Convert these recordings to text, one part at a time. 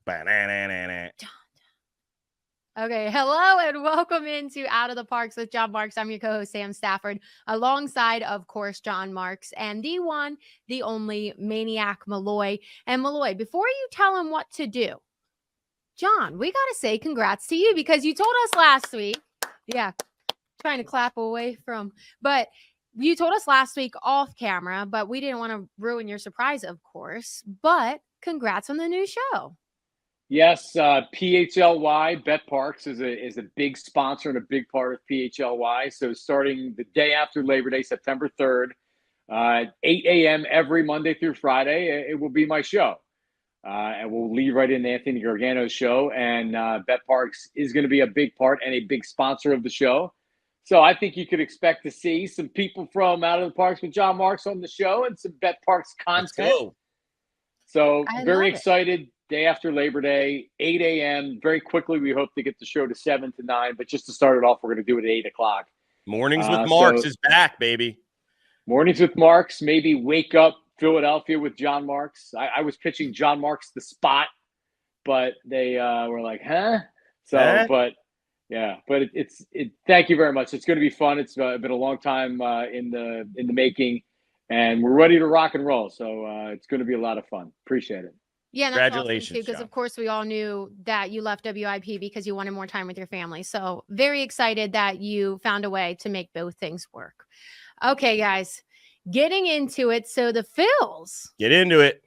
Ba-na-na-na-na. Okay, hello and welcome into Out of the Parks with John Marks. I'm your co-host, Sam Stafford, alongside, of course, John Marks and the one, the only Maniac Malloy. And Malloy, before you tell him what to do, John, we got to say congrats to you because you told us last week. Yeah, trying to clap away from, but you told us last week off camera, but we didn't want to ruin your surprise, of course. But congrats on the new show. Yes, PHLY Bet Parx is a big sponsor and a big part of PHLY. So starting the day after Labor Day, September 3rd, 8 a.m. every Monday through Friday, it will be my show. And we'll lead right into Anthony Gargano's show. And Bet Parx is going to be a big part and a big sponsor of the show. So I think you could expect to see some people from Out of the Parks with John Marks on the show and some Bet Parx content. So very excited. Day after Labor Day, 8 a.m. Very quickly, we hope to get the show to 7 to 9. But just to start it off, we're going to do it at 8 o'clock. Mornings with Marks is back, baby. Mornings with Marks. Maybe Wake Up Philadelphia with John Marks. I was pitching John Marks the spot, but they were like, huh? So, but yeah, but it's thank you very much. It's going to be fun. It's been a long time in the making, and we're ready to rock and roll. So it's going to be a lot of fun. Appreciate it. Yeah, and that's Congratulations, awesome too, because of course we all knew that you left WIP because you wanted more time with your family. So very excited that you found a way to make both things work. Okay, guys, getting into it. So the Phils get into it.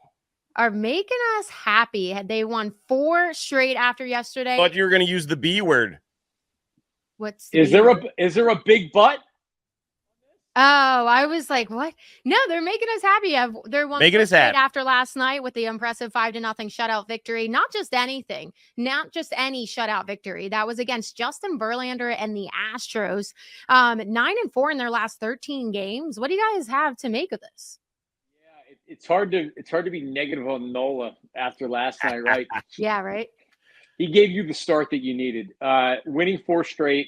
Are making us happy. They won 4 straight after yesterday. Thought you were going to use the B word. What's is there a big butt? Oh, I was like, what? No, they're making us happy. They're making us happy after last night with the impressive 5-0 shutout victory. Not just anything, not just any shutout victory. That was against Justin Verlander and the Astros. 9-4 in their last 13 games. What do you guys have to make of this? Yeah, it's hard to be negative on Nola after last night, right? Yeah, right. He gave you the start that you needed. Winning 4 straight,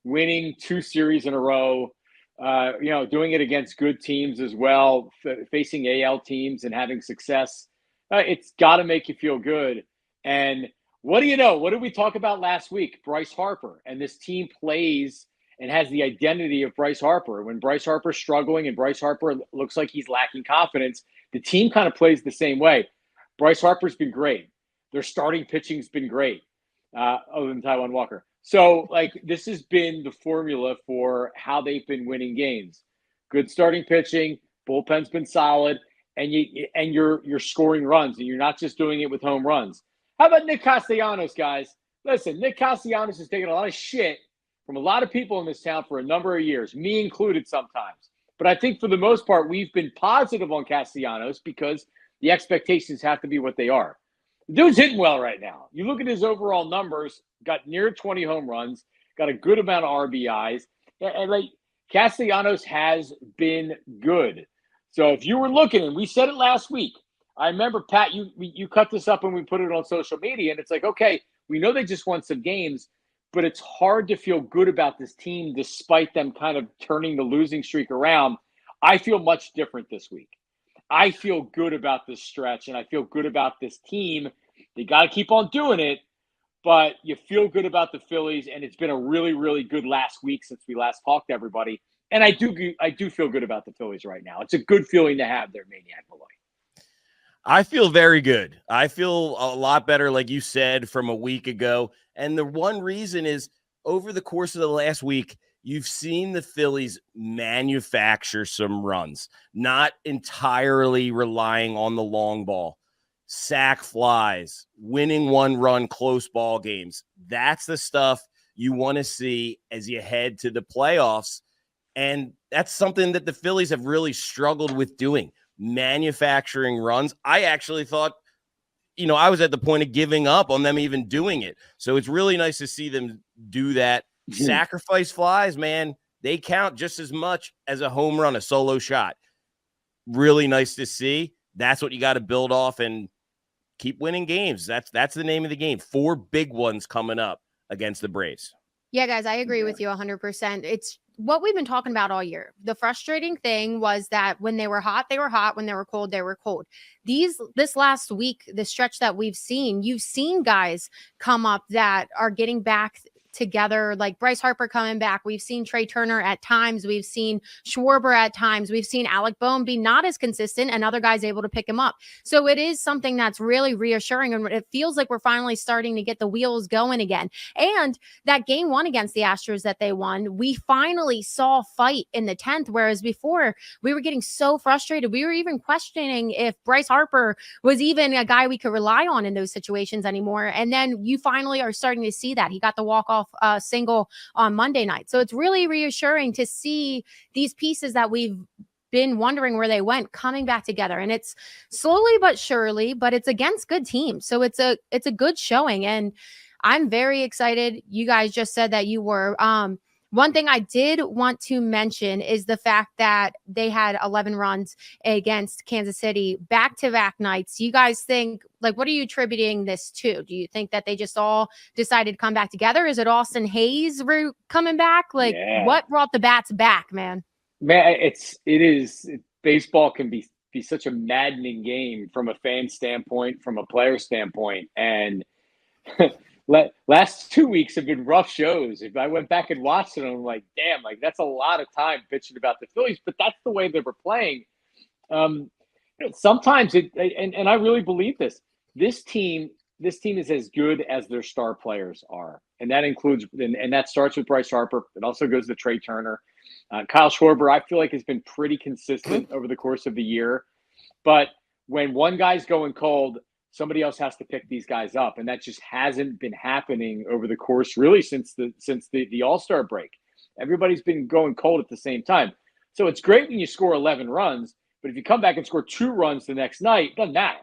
winning 2 series in a row. Doing it against good teams as well, facing AL teams and having success. It's got to make you feel good. And what do you know? What did we talk about last week? Bryce Harper. And this team plays and has the identity of Bryce Harper. When Bryce Harper's struggling and Bryce Harper looks like he's lacking confidence, the team kind of plays the same way. Bryce Harper's been great. Their starting pitching's been great, other than Taijuan Walker. So, this has been the formula for how they've been winning games. Good starting pitching, bullpen's been solid, and you're scoring runs, and you're not just doing it with home runs. How about Nick Castellanos, guys? Listen, Nick Castellanos has taken a lot of shit from a lot of people in this town for a number of years, me included sometimes. But I think for the most part, we've been positive on Castellanos because the expectations have to be what they are. The dude's hitting well right now. You look at his overall numbers, got near 20 home runs, got a good amount of RBIs. And Castellanos has been good. So if you were looking, and we said it last week, I remember, Pat, you cut this up and we put it on social media, and it's like, okay, we know they just won some games, but it's hard to feel good about this team despite them kind of turning the losing streak around. I feel much different this week. I feel good about this stretch, and I feel good about this team. They got to keep on doing it, but you feel good about the Phillies, and it's been a really, really good last week since we last talked to everybody. And I do feel good about the Phillies right now. It's a good feeling to have their Maniac Malloy. I feel very good. I feel a lot better, like you said, from a week ago. And the one reason is over the course of the last week, you've seen the Phillies manufacture some runs, not entirely relying on the long ball. Sack flies, winning 1-run close ball games. That's the stuff you want to see as you head to the playoffs. And that's something that the Phillies have really struggled with doing, manufacturing runs. I actually thought, I was at the point of giving up on them even doing it. So it's really nice to see them do that. Sacrifice flies, man. They count just as much as a home run, a solo shot. Really nice to see. That's what you got to build off and keep winning games. That's the name of the game. 4 big ones coming up against the Braves. Yeah, guys, I agree with you 100%. what we've been talking about all year. The frustrating thing was that when they were hot, they were hot. When they were cold, they were cold. This last week, the stretch that you've seen guys come up that are getting back together, like Bryce Harper coming back. We've seen Trey Turner at times. We've seen Schwarber at times. We've seen Alec Boehm be not as consistent and other guys able to pick him up. So it is something that's really reassuring. And it feels like we're finally starting to get the wheels going again. And that game 1 against the Astros that they won, we finally saw fight in the 10th. Whereas before we were getting so frustrated. We were even questioning if Bryce Harper was even a guy we could rely on in those situations anymore. And then you finally are starting to see that. He got the walk-off single on Monday night. So it's really reassuring to see these pieces that we've been wondering where they went coming back together. And it's slowly but surely, but it's against good teams. So it's a good showing. And I'm very excited. You guys just said that you were. One thing I did want to mention is the fact that they had 11 runs against Kansas City back-to-back nights. You guys think, like, what are you attributing this to? Do you think that they just all decided to come back together? Is it Austin Hayes coming back? Like, what brought the bats back, man? Man, it is. Baseball can be such a maddening game from a fan standpoint, from a player standpoint, and last 2 weeks have been rough shows. If I went back and watched it, I'm like, damn, like that's a lot of time pitching about the Phillies, but that's the way they were playing. Sometimes and I really believe this. This team is as good as their star players are, and that includes and that starts with Bryce Harper. It also goes to Trey Turner, Kyle Schwarber. I feel like has been pretty consistent over the course of the year, but when one guy's going cold, somebody else has to pick these guys up, and that just hasn't been happening over the course really since the All-Star break. Everybody's been going cold at the same time. So it's great when you score 11 runs, but if you come back and score 2 runs the next night, it doesn't matter.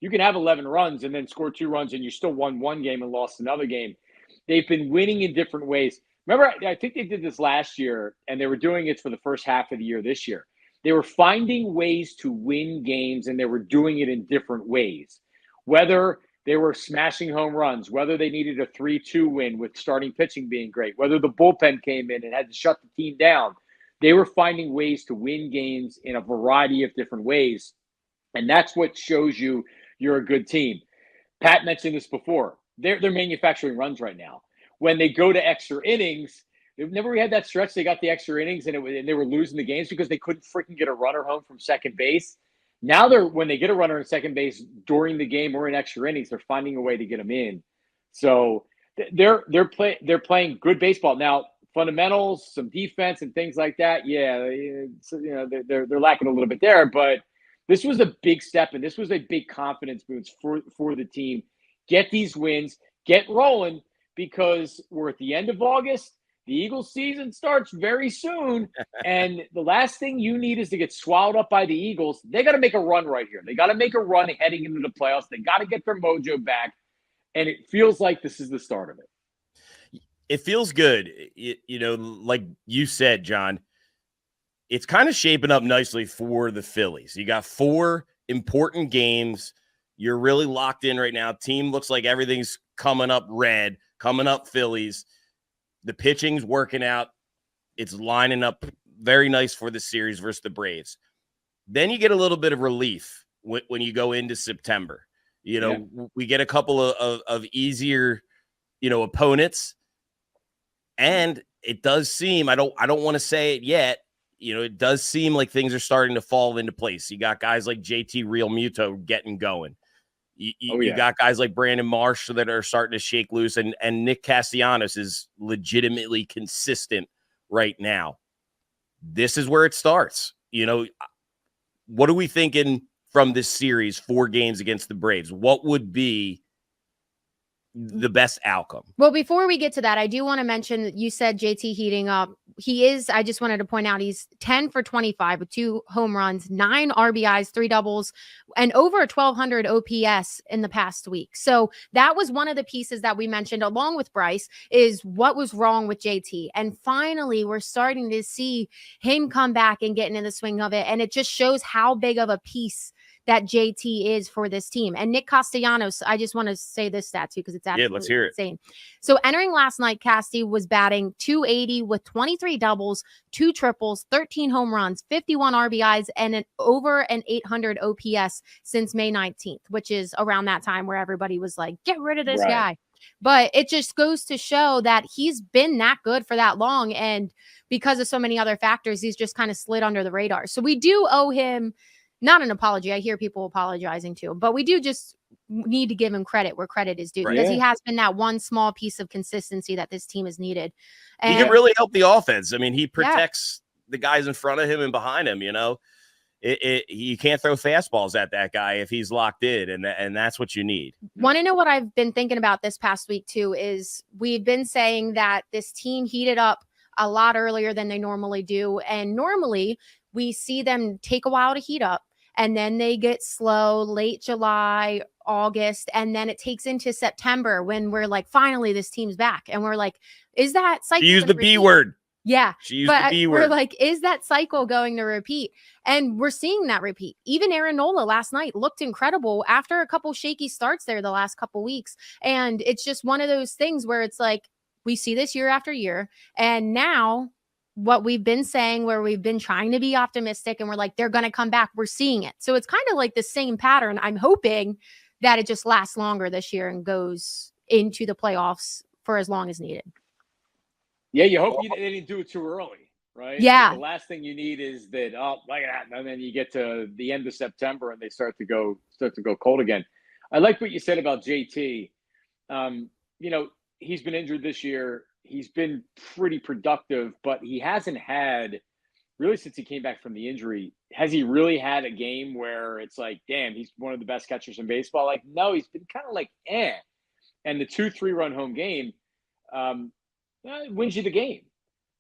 You can have 11 runs and then score 2 runs and you still won one game and lost another game. They've been winning in different ways. Remember, I think they did this last year, and they were doing it for the first half of the year this year. They were finding ways to win games, and they were doing it in different ways. Whether they were smashing home runs, whether they needed a 3-2 win with starting pitching being great, whether the bullpen came in and had to shut the team down, they were finding ways to win games in a variety of different ways. And that's what shows you're a good team. Pat mentioned this before. They're manufacturing runs right now. When they go to extra innings, remember we had that stretch, they got the extra innings and they were losing the games because they couldn't freaking get a runner home from second base. Now when they get a runner in second base during the game or in extra innings, they're finding a way to get them in. So they're playing good baseball. Now, fundamentals, some defense and things like that, yeah, they're lacking a little bit there, but this was a big step and this was a big confidence boost for the team. Get these wins, get rolling, because we're at the end of August. The Eagles season starts very soon, and the last thing you need is to get swallowed up by the Eagles. They got to make a run right here. They got to make a run heading into the playoffs. They got to get their mojo back, and it feels like this is the start of it. It feels good. Like you said, John, it's kind of shaping up nicely for the Phillies. You got 4 important games. You're really locked in right now. Team looks like everything's coming up red, coming up Phillies. The pitching's working out. It's lining up very nice for the series versus the Braves. Then you get a little bit of relief when you go into September. We get a couple of easier, opponents. And it does seem, I don't want to say it yet, it does seem like things are starting to fall into place. You got guys like JT Realmuto getting going. You got guys like Brandon Marsh that are starting to shake loose, and Nick Castellanos is legitimately consistent right now. This is where it starts. What are we thinking from this series, 4 games against the Braves? What would be the best outcome? Well, before we get to that, I do want to mention, you said JT heating up. I just wanted to point out, he's 10 for 25 with 2 home runs, 9 RBIs, 3 doubles, and over 1,200 OPS in the past week. So that was one of the pieces that we mentioned along with Bryce, is what was wrong with JT. And finally, we're starting to see him come back and getting in the swing of it. And it just shows how big of a piece that JT is for this team. And Nick Castellanos, I just want to say this stat too, because it's absolutely let's hear it. insane. So entering last night, Casty was batting .280 with 23 doubles, 2 triples, 13 home runs, 51 RBIs, and over an 800 OPS since May 19th, which is around that time where everybody was like, get rid of this guy. But it just goes to show that he's been that good for that long. And because of so many other factors, he's just kind of slid under the radar. So we do owe him not an apology. I hear people apologizing too, but we do just need to give him credit where credit is due, because he has been that one small piece of consistency that this team has needed. And he can really help the offense. I mean, he protects the guys in front of him and behind him, you know. You can't throw fastballs at that guy if he's locked in, and that's what you need. Want to know what I've been thinking about this past week too is we've been saying that this team heated up a lot earlier than they normally do, and normally we see them take a while to heat up, and then they get slow late July, August, and then it takes into September when we're like, finally this team's back, and we're like, is that cycle? Use the B word. Yeah, she used the B word. We're like, is that cycle going to repeat? And we're seeing that repeat. Even Aaron Nola last night looked incredible after a couple shaky starts there the last couple weeks. And it's just one of those things where it's like, we see this year after year. And now what we've been saying, where we've been trying to be optimistic and we're like, they're going to come back. We're seeing it. So it's kind of like the same pattern. I'm hoping that it just lasts longer this year and goes into the playoffs for as long as needed. Yeah, you hope they didn't do it too early, right? Yeah. Like the last thing you need is that, like that, and then you get to the end of September and they start to go cold again. I like what you said about JT. You know, he's been injured this year. He's been pretty productive, but he hasn't had, really since he came back from the injury, has he really had a game where it's like, damn, he's one of the best catchers in baseball? Like, no, he's been kind of like, eh. And the 2-3 run home game, it wins you the game.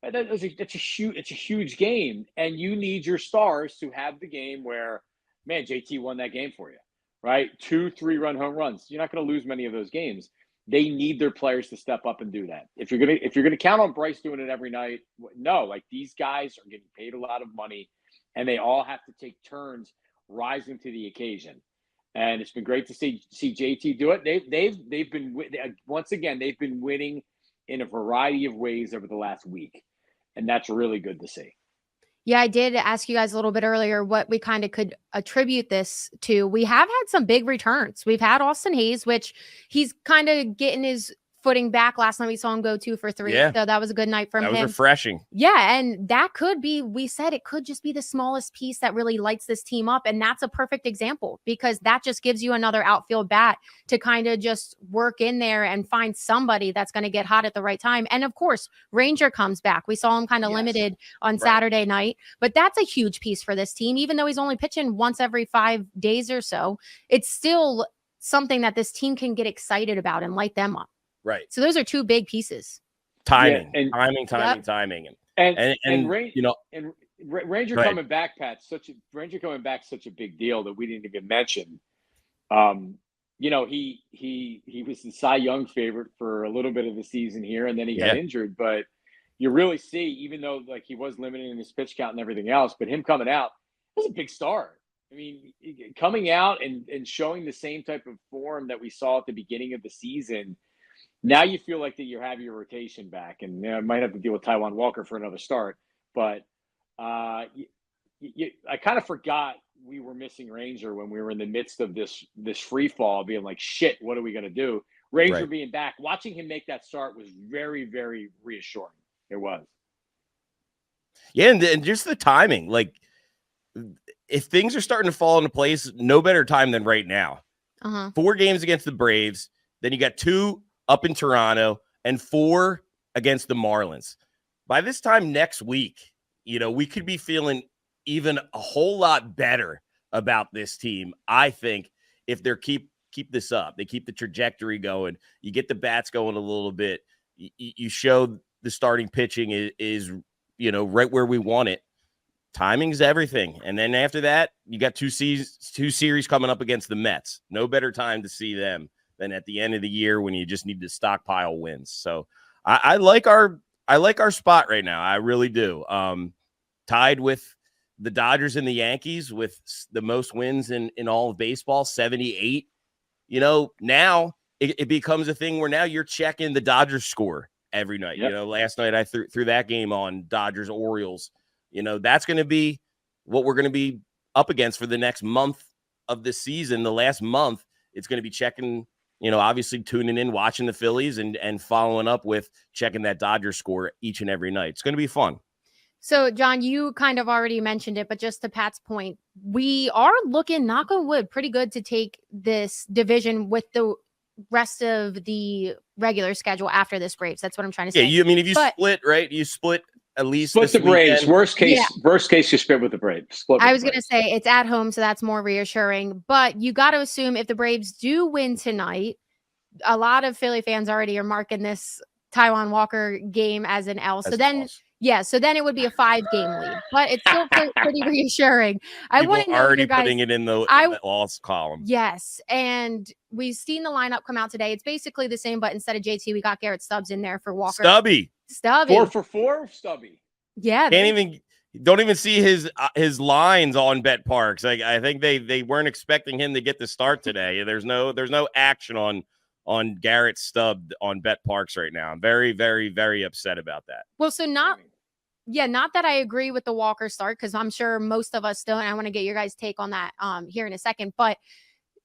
It's a huge game, and you need your stars to have the game where, man, JT won that game for you, right? 2-3 run home runs. You're not going to lose many of those games. They need their players to step up and do that. If you're gonna count on Bryce doing it every night, no. Like, these guys are getting paid a lot of money, and they all have to take turns rising to the occasion. And it's been great to see JT do it. They've been once again, they've been winning in a variety of ways over the last week. And that's really good to see. Yeah, I did ask you guys a little bit earlier what we kind of could attribute this to. We have had some big returns. We've had Austin Hayes, which he's kind of getting his footing back. Last night we saw him go 2 for 3. Yeah. So that was a good night from him. That was refreshing. Yeah. And that could be, we said it could just be the smallest piece that really lights this team up. And that's a perfect example, because that just gives you another outfield bat to kind of just work in there and find somebody that's going to get hot at the right time. And of course, Ranger comes back. We saw him kind of limited on Saturday night, but that's a huge piece for this team. Even though he's only pitching once every 5 days or so, it's still something that this team can get excited about and light them up. Right. So those are 2 big pieces. Timing, Yep. timing. And you know, and Ranger coming back, Pat, Ranger coming back, such a big deal that we didn't even mention. You know, he was the Cy Young favorite for a little bit of the season here, and then he got injured. But you really see, even though like he was limited in his pitch count and everything else, but him coming out was a big start. I mean, coming out and showing the same type of form that we saw at the beginning of the season. Now you feel like that you have your rotation back, and I might have to deal with Taijuan Walker for another start. But I kind of forgot we were missing Ranger when we were in the midst of this free fall, being like, shit, what are we going to do? Ranger being back, watching him make that start was very, very reassuring. It was. Yeah, and just the timing. Like, if things are starting to fall into place, no better time than right now. 4 games against the Braves, then you got 2 up in Toronto, and 4 against the Marlins. By this time next week, you know, we could be feeling even a whole lot better about this team. I think if they're keep this up, they keep the trajectory going, you get the bats going a little bit, you show the starting pitching is you know, right where we want it. Timing's everything. And then after that, you got 2 series coming up against the Mets. No better time to see them than at the end of the year when you just need to stockpile wins. So I like our spot right now. I really do. Tied with the Dodgers and the Yankees with the most wins in all of baseball, 78. Now it becomes a thing where now you're checking the Dodgers score every night. Yep. Last night I threw that game on, Dodgers Orioles. That's going to be what we're going to be up against for the next month of the season. The last month, it's going to be checking, obviously tuning in, watching the Phillies and following up with checking that Dodgers score each and every night. It's going to be fun. So, John, you kind of already mentioned it, but just to Pat's point, we are looking, knock on wood, pretty good to take this division with the rest of the regular schedule after this Braves. That's what I'm trying to say. Yeah, if you split, right? You split at least split the Braves. Worst case, you split with the Braves. I was going to say it's at home, so that's more reassuring. But you got to assume if the Braves do win tonight, a lot of Philly fans already are marking this Taijuan Walker game as an L. So then it would be a 5-game lead, but it's still pretty reassuring. I want to know already you guys, putting it in the loss column. Yes, and we've seen the lineup come out today. It's basically the same, but instead of JT, we got Garrett Stubbs in there for Walker. Stubby. 4 for 4, Stubby. Yeah, don't even see his lines on Bet Parx. I think they weren't expecting him to get the start today. There's no action on Garrett Stubb on Bet Parx right now. I'm very, very, very upset about that. Well, so not that I agree with the Walker start, because I'm sure most of us don't. I want to get your guys' take on that here in a second, but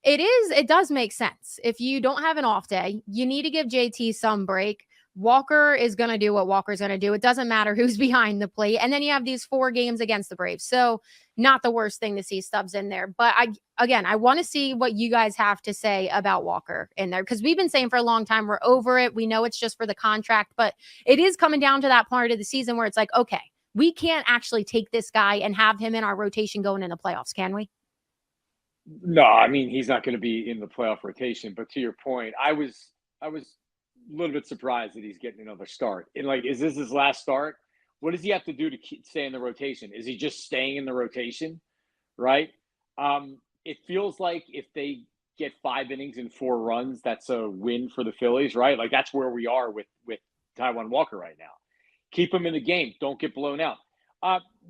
it does make sense. If you don't have an off day, you need to give JT some break. Walker is going to do what Walker's going to do. It doesn't matter who's behind the plate. And then you have these 4 games against the Braves. So not the worst thing to see Stubbs in there. But I want to see what you guys have to say about Walker in there, because we've been saying for a long time, we're over it. We know it's just for the contract, but it is coming down to that part of the season where it's like, okay, we can't actually take this guy and have him in our rotation going in the playoffs, can we? No, I mean, he's not going to be in the playoff rotation. But to your point, I was a little bit surprised that he's getting another start. And is this his last start? What does he have to do to stay in the rotation? Is he just staying in the rotation? Right. It feels like if they get 5 innings and 4 runs, that's a win for the Phillies, right? That's where we are with Taijuan Walker right now. Keep him in the game. Don't get blown out.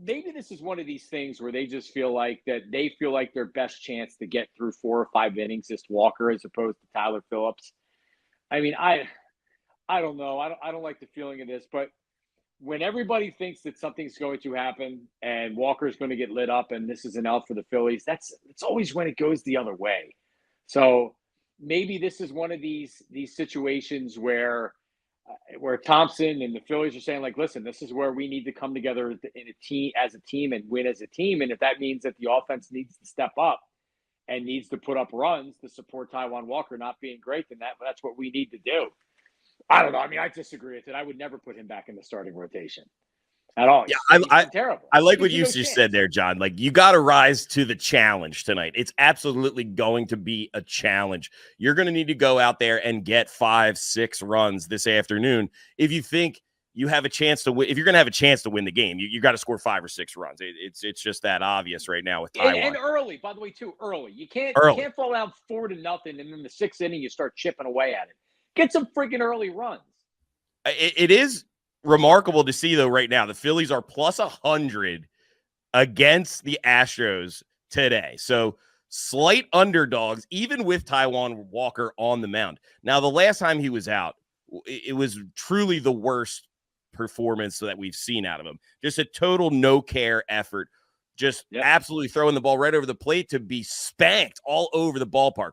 Maybe this is one of these things where they just feel like their best chance to get through 4 or 5 innings is Walker as opposed to Tyler Phillips. I mean, I don't know. I don't like the feeling of this, but when everybody thinks that something's going to happen and Walker's going to get lit up and this is an out for the Phillies, it's always when it goes the other way. So maybe this is one of these situations where Thompson and the Phillies are saying, listen, this is where we need to come together as a team and win as a team. And if that means that the offense needs to step up and needs to put up runs to support Taijuan Walker not being great, then that's what we need to do. I don't know. I mean, I disagree with it. I would never put him back in the starting rotation at all. Yeah, he's terrible. I like what you just said there, John. You got to rise to the challenge tonight. It's absolutely going to be a challenge. You're going to need to go out there and get 5-6 runs this afternoon if you think you have a chance to win. If you're going to have a chance to win the game, you got to score 5 or 6 runs. It's just that obvious right now with Taijuan. And early, by the way, too early. You can't fall out 4-0, and in the 6th inning you start chipping away at it. Get some freaking early runs. It is remarkable to see, though, right now. The Phillies are plus 100 against the Astros today. So slight underdogs, even with Taijuan Walker on the mound. Now, the last time he was out, it was truly the worst performance that we've seen out of him. Just a total no-care effort. Just absolutely throwing the ball right over the plate to be spanked all over the ballpark.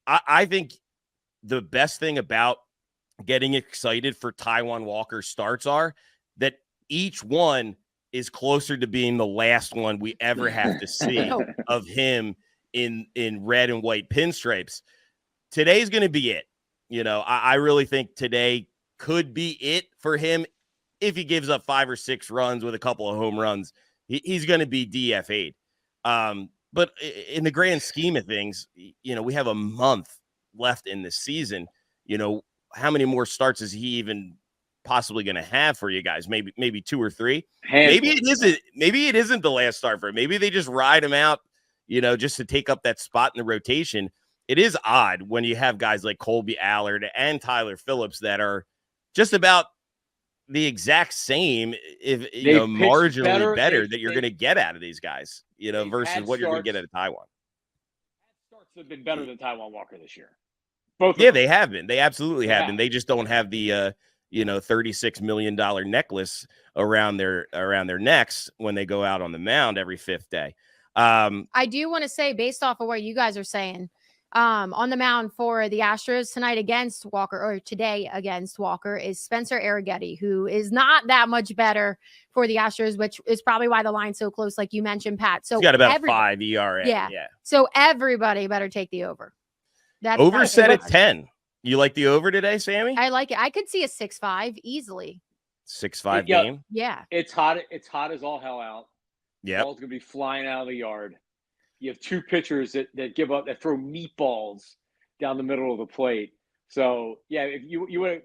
I think the best thing about getting excited for Taijuan Walker starts are that each one is closer to being the last one we ever have to see of him in red and white pinstripes. Today's going to be it. I really think today could be it for him. If he gives up 5 or 6 runs with a couple of home runs, he's going to be DFA'd. But in the grand scheme of things, we have a month left in the season. How many more starts is he even possibly going to have for you guys? Maybe 2 or 3. Maybe it isn't the last start for him. Maybe they just ride him out, just to take up that spot in the rotation. It is odd when you have guys like Colby Allard and Tyler Phillips that are just about the exact same, if They've pitched marginally better They've- that you're going to get out of these guys, they've versus had what you're going to get starts- out of Taiwan. Starts have been better than Taiwan Walker this year. Both. Yeah, of them. they have been. They absolutely have Yeah. been. They just don't have the $36 million necklace around their necks when they go out on the mound every fifth day. I do want to say, based off of what you guys are saying, on the mound for the Astros tonight against Walker, or today against Walker, is Spencer Arrighetti, who is not that much better for the Astros, which is probably why the line's so close, like you mentioned, Pat. So he's got about 5 ERA. Yeah. Yeah. So everybody better take the over. Over set at 10. You like the over today, Sammy? I like it. I could see a 6-5 easily. 6-5 Yeah. game. Yeah. It's hot. It's hot as all hell out. Yeah. Ball's gonna be flying out of the yard. You have two pitchers that throw meatballs down the middle of the plate. So yeah, if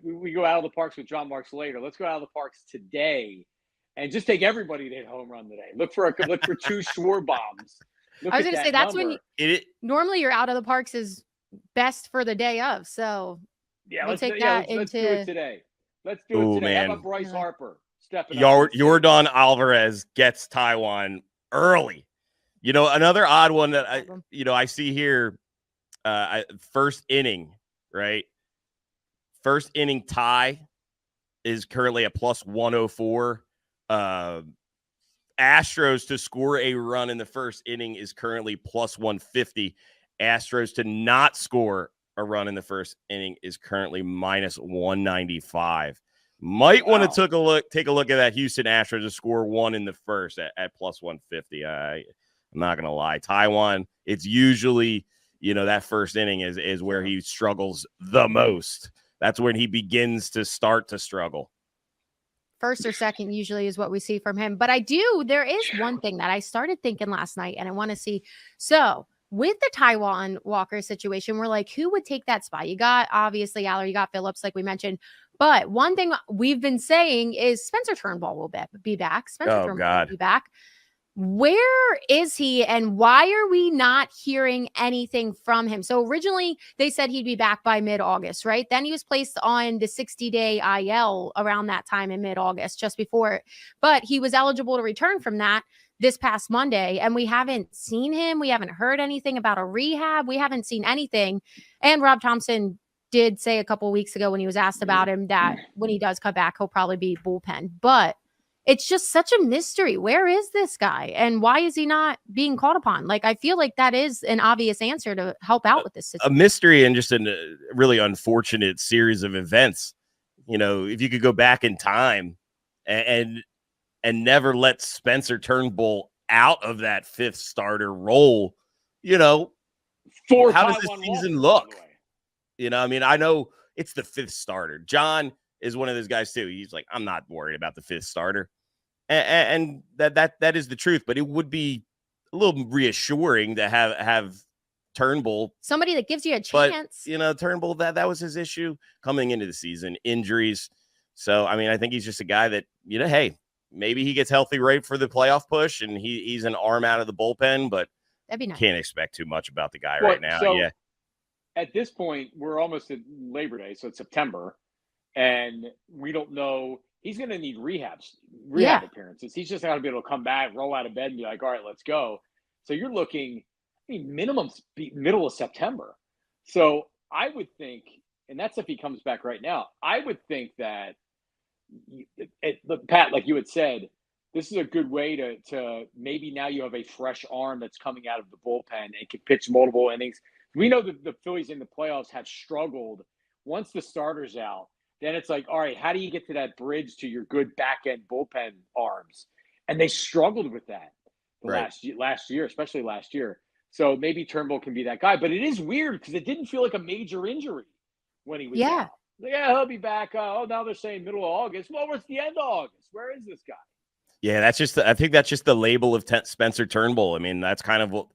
we go out of the parks with John Marks later. Let's go out of the parks today, and just take everybody to hit home run today. Look for two Schwarber bombs. I was going to say that's number. when normally you're out of the parks is best for the day of. So yeah, we'll let's take do it today. Let's do it today. Man. How about Bryce Harper stepping up? Yordan Alvarez gets Taiwan early. Another odd one that I see here, first inning, right? First inning tie is currently a plus 104. Astros to score a run in the first inning is currently plus 150. Astros to not score a run in the first inning is currently minus 195. Might want to take a look at that Houston Astros to score one in the first at plus 150. I'm not going to lie. Taiwan, it's usually, that first inning is where he struggles the most. That's when he begins to start to struggle. First or second usually is what we see from him. But there is one thing that I started thinking last night and I want to see. So with the Taiwan Walker situation, we're like, who would take that spot? You got obviously Aller, you got Phillips, like we mentioned. But one thing we've been saying is Spencer Turnbull will be back. Spencer Turnbull will be back. Where is he and why are we not hearing anything from him? So originally they said he'd be back by mid-August, right? Then he was placed on the 60-day IL around that time in mid-August, just before it. But he was eligible to return from that this past Monday, and we haven't seen him. We haven't heard anything about a rehab. We haven't seen anything. And Rob Thompson did say a couple of weeks ago when he was asked about him that when he does come back, he'll probably be bullpen. But it's just such a mystery. Where is this guy and why is he not being called upon? Like, I feel like that is an obvious answer to help out with this situation. A mystery and just a really unfortunate series of events. If you could go back in time and never let Spencer Turnbull out of that fifth starter role, how does this season look? I know it's the fifth starter. John is one of those guys too. He's like, I'm not worried about the fifth starter. And that is the truth, but it would be a little reassuring to have Turnbull, somebody that gives you a chance. But, Turnbull, that was his issue coming into the season, injuries. So, I think he's just a guy that, hey, maybe he gets healthy right for the playoff push and he's an arm out of the bullpen, but that'd be nice. Can't expect too much about the guy right now. So at this point, we're almost at Labor Day, so it's September, and we don't know. He's going to need rehab appearances. He's just got to be able to come back, roll out of bed, and be like, all right, let's go. So you're looking, minimum middle of September. So I would think, and that's if he comes back right now, I would think that, Pat, like you had said, this is a good way to maybe now you have a fresh arm that's coming out of the bullpen and can pitch multiple innings. We know that the Phillies in the playoffs have struggled. Once the starter's out, then it's like, all right, how do you get to that bridge to your good back-end bullpen arms? And they struggled with that last year, especially last year. So maybe Turnbull can be that guy. But it is weird because it didn't feel like a major injury when he was out. Yeah, he'll be back. Now they're saying middle of August. Well, it's the end of August. Where is this guy? Yeah, I think that's just the label of Spencer Turnbull. That's kind of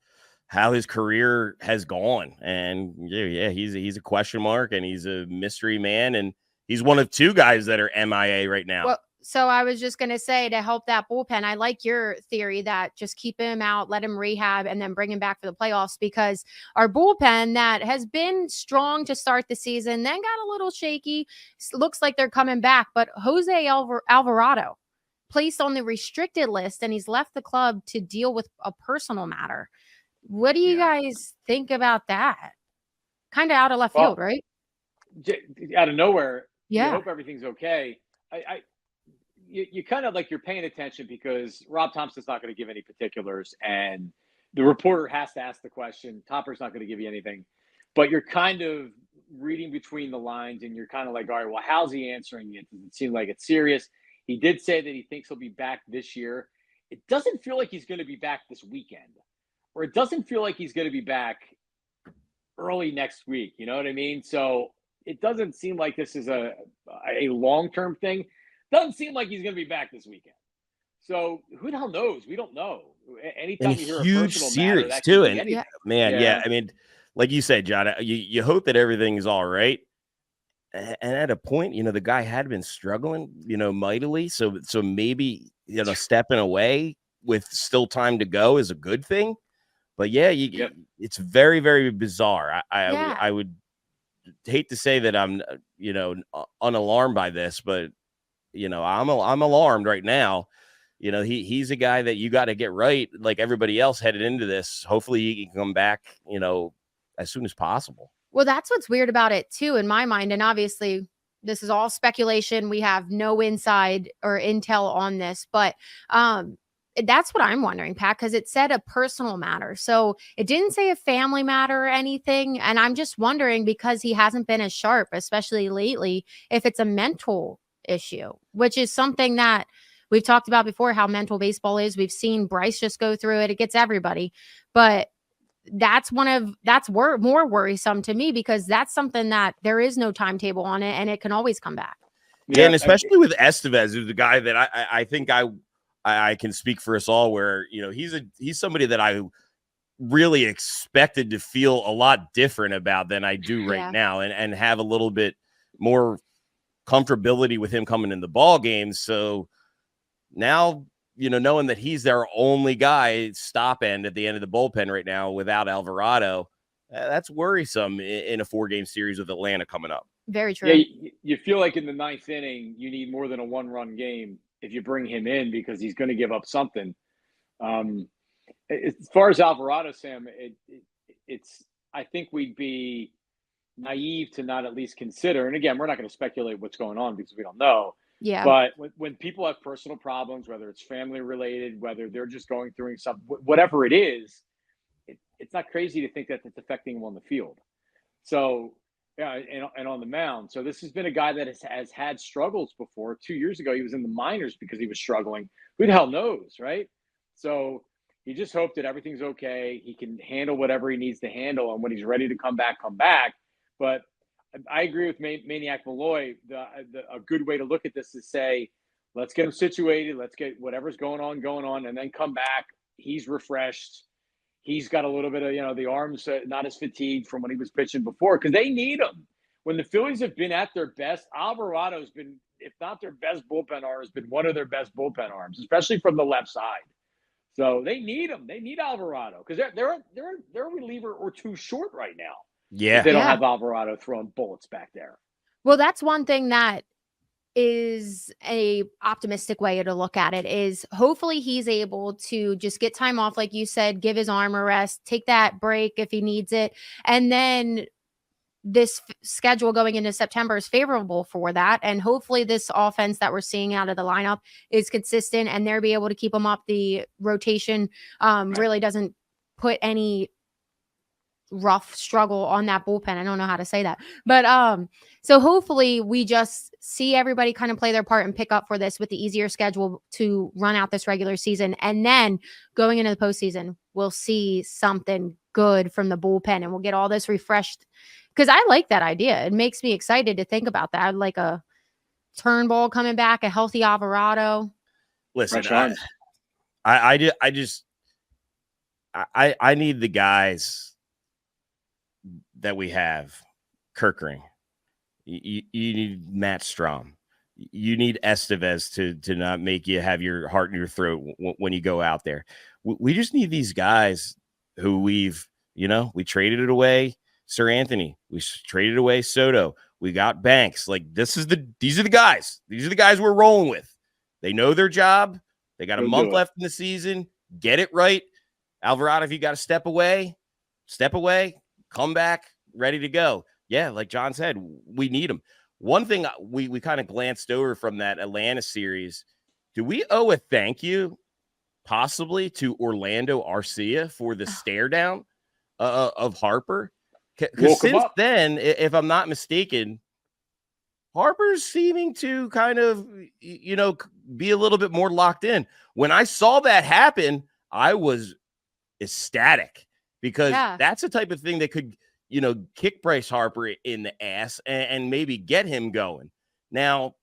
how his career has gone. And yeah, he's a question mark and he's a mystery man. And he's one of two guys that are MIA right now. Well, So I was just going to say, to help that bullpen, I like your theory that just keep him out, let him rehab, and then bring him back for the playoffs, because our bullpen that has been strong to start the season, then got a little shaky. Looks like they're coming back. But Jose Alvarado placed on the restricted list, and he's left the club to deal with a personal matter. What do you guys think about that? Kind of out of left field, right? Out of nowhere. Yeah. You hope everything's okay. You kind of like, you're paying attention because Rob Thompson's not going to give any particulars, and the reporter has to ask the question. Topper's not going to give you anything, but you're kind of reading between the lines, and you're kind of like, all right, well, how's he answering it? Does it seem like it's serious? He did say that he thinks he'll be back this year. It doesn't feel like he's going to be back this weekend, or it doesn't feel like he's going to be back early next week. You know what I mean? So it doesn't seem like this is a long-term thing. Doesn't seem like he's going to be back this weekend. So who the hell knows? We don't know. Anytime you hear a huge personal series matter, that too, can be and anything. yeah. I mean, like you said, John, you hope that everything's all right. And at a point, the guy had been struggling, mightily. So maybe, stepping away with still time to go is a good thing. But yeah, it's very, very bizarre. I would hate to say that I'm, unalarmed by this, but I'm alarmed right now. He's a guy that you got to get right, like everybody else headed into this. Hopefully he can come back, as soon as possible. Well, that's what's weird about it too, in my mind. And obviously this is all speculation. We have no inside or intel on this, but that's what I'm wondering, Pat, because it said a personal matter. So it didn't say a family matter or anything. And I'm just wondering, because he hasn't been as sharp, especially lately, if it's a mental issue, which is something that we've talked about before, how mental baseball is. We've seen Bryce just go through it. It gets everybody. But that's more worrisome to me, because that's something that there is no timetable on it, and it can always come back. Yeah, and especially with Estevez, who's the guy that I think I can speak for us all, where he's somebody that I really expected to feel a lot different about than I do right now, and have a little bit more comfortability with him coming in the ball games. So now, knowing that he's their only guy stop end at the end of the bullpen right now without Alvarado, that's worrisome in a 4-game series with Atlanta coming up. Very true. Yeah, you feel like in the 9th inning, you need more than a 1-run game if you bring him in, because he's going to give up something. As far as Alvarado, Sam, I think we'd be naive to not at least consider. And again, we're not going to speculate what's going on because we don't know. Yeah. But when people have personal problems, whether it's family related, whether they're just going through something, whatever it is, it's not crazy to think that it's affecting them on the field. So, yeah, and on the mound. So this has been a guy that has had struggles before. 2 years ago, he was in the minors because he was struggling. Who the hell knows, right? So you just hope that everything's okay. He can handle whatever he needs to handle, and when he's ready to come back, come back. But I agree with Maniac Malloy. A good way to look at this is say, let's get him situated. Let's get whatever's going on, and then come back. He's refreshed. He's got a little bit of, the arms not as fatigued from when he was pitching before, because they need him. When the Phillies have been at their best, Alvarado's been, if not their best bullpen arm, has been one of their best bullpen arms, especially from the left side. So they need him. They need Alvarado, because they're a reliever or two short right now. Yeah. If they don't have Alvarado throwing bullets back there. Well, that's one thing that is a optimistic way to look at it, is hopefully he's able to just get time off, like you said, give his arm a rest, take that break if he needs it. And then this schedule going into September is favorable for that. And hopefully this offense that we're seeing out of the lineup is consistent, and they'll be able to keep them up. The rotation really doesn't put any rough struggle on that bullpen. I don't know how to say that, but so hopefully we just see everybody kind of play their part and pick up for this with the easier schedule to run out this regular season, and then going into the postseason we'll see something good from the bullpen, and we'll get all this refreshed, because I like that idea. It makes me excited to think about that. I'd like a Turnbull coming back, a healthy Alvarado. Listen, I need the guys that we have. Kirkring, you need Matt Strom, You need Estevez to not make you have your heart in your throat when you go out there. We just need these guys who we traded it away. Sir Anthony, we traded away Soto. We got Banks. Like these are the guys. These are the guys we're rolling with. They know their job. They got a month left in the season. Get it right. Alvarado, if you got to step away, come back, ready to go. Yeah, like John said, we need them. One thing we kind of glanced over from that Atlanta series, do we owe a thank you possibly to Orlando Arcia for the stare down of Harper? Because since then, if I'm not mistaken, Harper's seeming to kind of, be a little bit more locked in. When I saw that happen, I was ecstatic because that's the type of thing that could, kick Bryce Harper in the ass and maybe get him going. Now,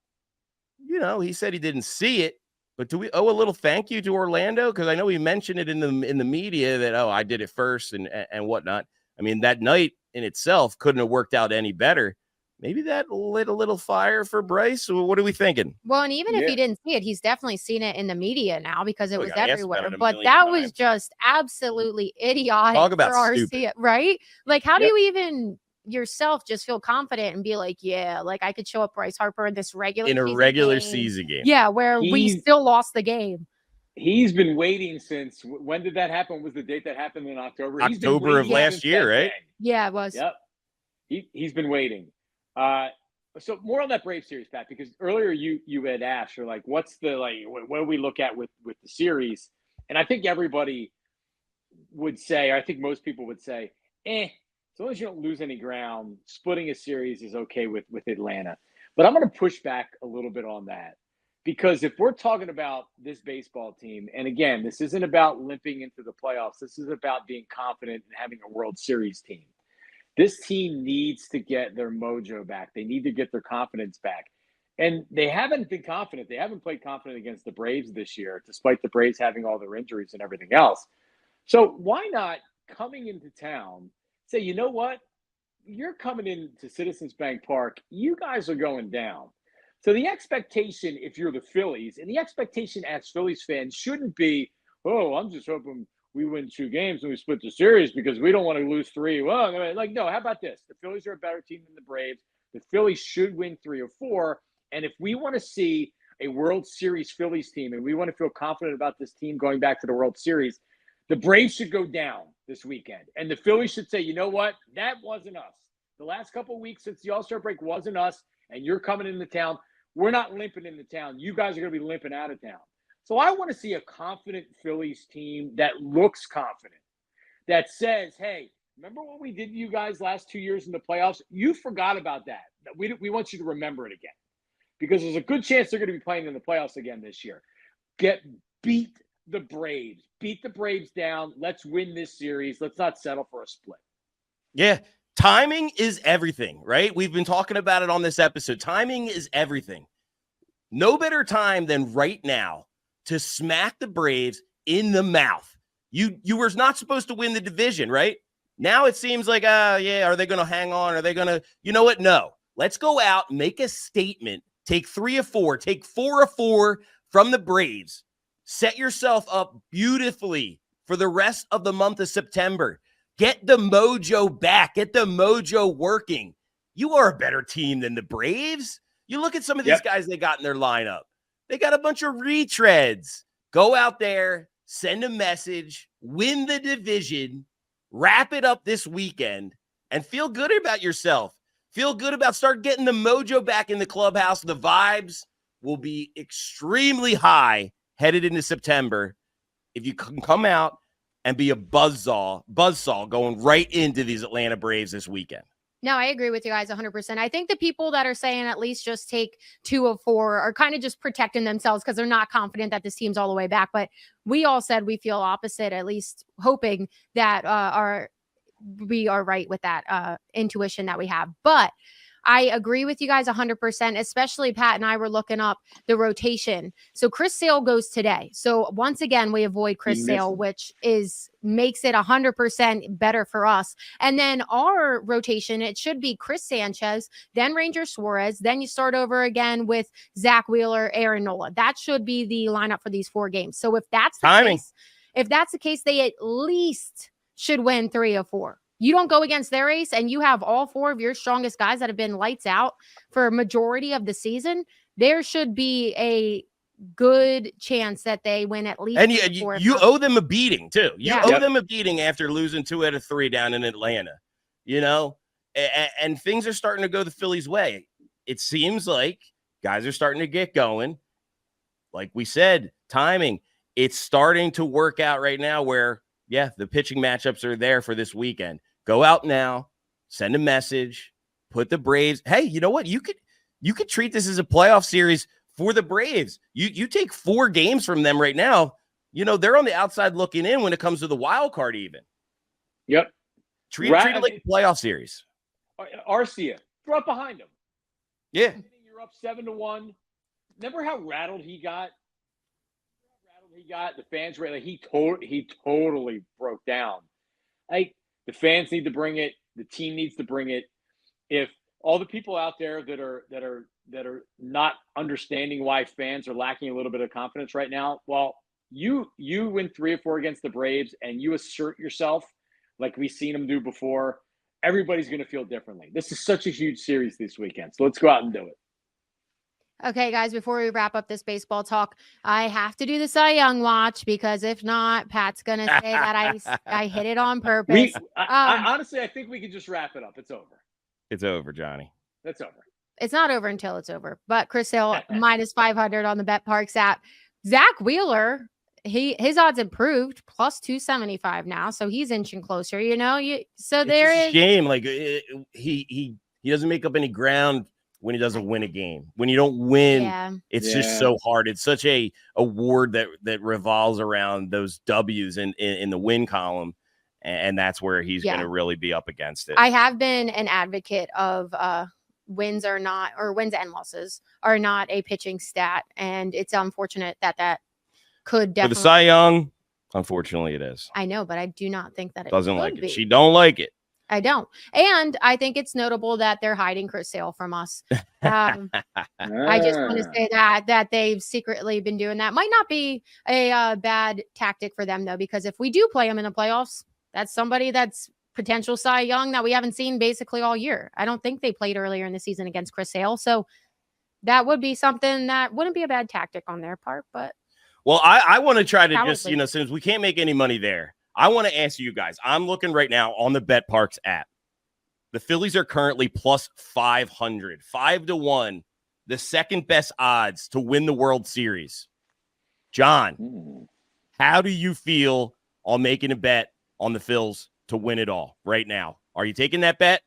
he said he didn't see it, but do we owe a little thank you to Orlando? Because I know he mentioned it in the media that, I did it first and whatnot. I mean, that night in itself couldn't have worked out any better. Maybe that lit a little fire for Bryce. What are we thinking? Well, and even if he didn't see it, he's definitely seen it in the media now because it was everywhere. But that was just absolutely idiotic. Talk about stupid, right? Like, how do you even yourself just feel confident and be like, yeah, like I could show up Bryce Harper in this regular season game. Yeah, where we still lost the game. He's been waiting since when did that happen? Was the date that happened in October? October of last year, right? Yeah, it was. Yep. He's been waiting. So more on that Brave series, Pat, because earlier you had asked, you're like, what's the what do we look at with the series? And I think everybody would say, I think most people would say, as long as you don't lose any ground, splitting a series is okay with Atlanta. But I'm going to push back a little bit on that. Because if we're talking about this baseball team, and again, this isn't about limping into the playoffs. This is about being confident and having a World Series team. This team needs to get their mojo back. They need to get their confidence back. And they haven't been confident. They haven't played confident against the Braves this year, despite the Braves having all their injuries and everything else. So why not, coming into town, say, you know what? You're coming into Citizens Bank Park. You guys are going down. So the expectation, if you're the Phillies, and the expectation as Phillies fans shouldn't be, I'm just hoping we win 2 games and we split the series because we don't want to lose 3. Well, no, how about this? The Phillies are a better team than the Braves. The Phillies should win 3 or 4. And if we want to see a World Series Phillies team and we want to feel confident about this team going back to the World Series, the Braves should go down this weekend. And the Phillies should say, you know what? That wasn't us. The last couple of weeks since the All-Star break wasn't us, and you're coming into town. We're not limping into town. You guys are going to be limping out of town. So I want to see a confident Phillies team that looks confident, that says, hey, remember what we did to you guys last 2 years in the playoffs? You forgot about that. We want you to remember it again because there's a good chance they're going to be playing in the playoffs again this year. Beat the Braves. Beat the Braves down. Let's win this series. Let's not settle for a split. Yeah. Timing is everything, right? We've been talking about it on this episode. Timing is everything. No better time than right now to smack the Braves in the mouth. You were not supposed to win the division, right? Now it seems like, are they going to hang on? Are they going to, you know what? No. Let's go out, make a statement, take 3 of 4, take 4 of 4 from the Braves. Set yourself up beautifully for the rest of the month of September. Get the mojo back. Get the mojo working. You are a better team than the Braves. You look at some of these guys they got in their lineup. They got a bunch of retreads. Go out there, send a message, win the division, wrap it up this weekend, and feel good about yourself. Feel good about start getting the mojo back in the clubhouse. The vibes will be extremely high headed into September if you can come out and be a buzzsaw going right into these Atlanta Braves this weekend. No, I agree with you guys 100%. I think the people that are saying at least just take 2 of 4 are kind of just protecting themselves because they're not confident that this team's all the way back. But we all said we feel opposite, at least hoping that we are right with that intuition that we have. But I agree with you guys 100%, especially Pat and I were looking up the rotation. So Chris Sale goes today. So once again, we avoid Chris Sale, which makes it 100% better for us. And then our rotation, it should be Chris Sanchez, then Ranger Suarez, then you start over again with Zach Wheeler, Aaron Nola. That should be the lineup for these 4 games. So if that's the case, they at least should win 3 of 4. You don't go against their ace and you have all 4 of your strongest guys that have been lights out for a majority of the season. There should be a good chance that they win at least. And you owe them a beating too. You owe them a beating after losing 2 out of 3 down in Atlanta, and things are starting to go the Phillies' way. It seems like guys are starting to get going. Like we said, timing, it's starting to work out right now where, the pitching matchups are there for this weekend. Go out now, send a message, put the Braves. Hey, you know what? You could treat this as a playoff series for the Braves. You take 4 games from them right now. They're on the outside looking in when it comes to the wild card even. Yep. Treat it like a playoff series. Arcia, throw it behind him. Yeah. You're up 7-1. Remember how rattled he got? The fans were like, he totally broke down. Like, the fans need to bring it. The team needs to bring it. If all the people out there that are not understanding why fans are lacking a little bit of confidence right now, well, you win 3 or 4 against the Braves and you assert yourself like we've seen them do before, everybody's going to feel differently. This is such a huge series this weekend, so let's go out and do it. Okay, guys, before we wrap up this baseball talk, I have to do the Cy Young watch because if not, Pat's going to say that I hit it on purpose. Honestly, I think we can just wrap it up. It's over. It's over, Johnny. It's over. It's not over until it's over. But Chris Hill, minus 500 on the Parx app. Zach Wheeler, his odds improved, plus 275 now. So he's inching closer, So there is a shame. Like, he doesn't make up any ground when he doesn't win a game. When you don't win, it's just so hard. It's such a award that revolves around those W's in the win column, and that's where he's going to really be up against it. I have been an advocate of wins and losses are not a pitching stat, and it's unfortunate that could definitely. For the Cy Young, unfortunately, it is. I know, but I do not think that it doesn't like it. She don't like it. I don't. And I think it's notable that they're hiding Chris Sale from us. I just want to say that they've secretly been doing that. Might not be a bad tactic for them, though, because if we do play them in the playoffs, that's somebody that's potential Cy Young that we haven't seen basically all year. I don't think they played earlier in the season against Chris Sale. So that would be something that wouldn't be a bad tactic on their part. But well, I want to try to just, since we can't make any money there, I want to ask you guys. I'm looking right now on the Parx app. The Phillies are currently plus 500, 5-1, the second best odds to win the World Series. John, how do you feel on making a bet on the Phils to win it all right now? Are you taking that bet?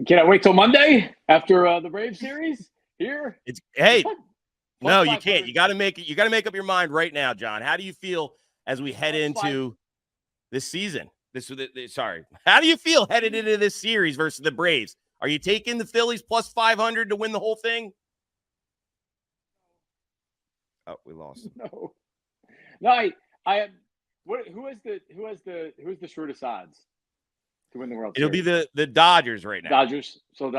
Can I wait till Monday after the Braves series here? No, you can't. You got to make it. You got to make up your mind right now, John. How do you feel as we head into this season? How do you feel headed into this series versus the Braves? Are you taking the Phillies plus 500 to win the whole thing? Oh, we lost. No. I am. Who's the shortest odds to win the World Series? It'll be the Dodgers right now. Dodgers. So